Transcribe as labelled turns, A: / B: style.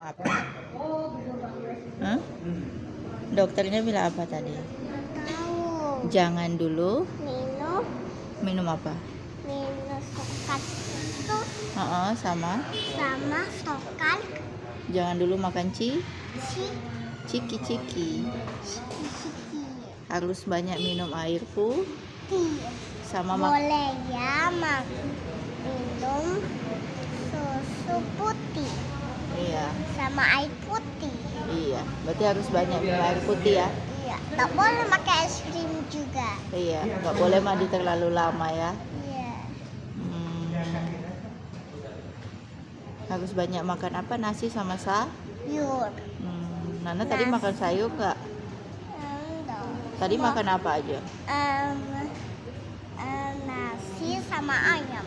A: Apa? Hah? Dokternya bilang apa tadi?
B: Tahu.
A: Jangan dulu
B: Minum
A: apa?
B: sokal itu
A: Sama
B: sama sokal
A: jangan dulu makan
B: ciki.
A: ciki. Harus banyak minum air sama
B: Boleh ya minum susu putih
A: Iya,
B: sama air putih.
A: iya. Berarti harus banyak minum air putih ya.
B: Iya, tak boleh pakai es krim juga.
A: Iya, nggak boleh mandi terlalu lama ya.
B: Iya.
A: Harus banyak makan apa? Nasi sama
B: Sayur.
A: Nana tadi makan sayur nggak?
B: Enggak.
A: Tadi makan apa aja?
B: Nasi sama ayam.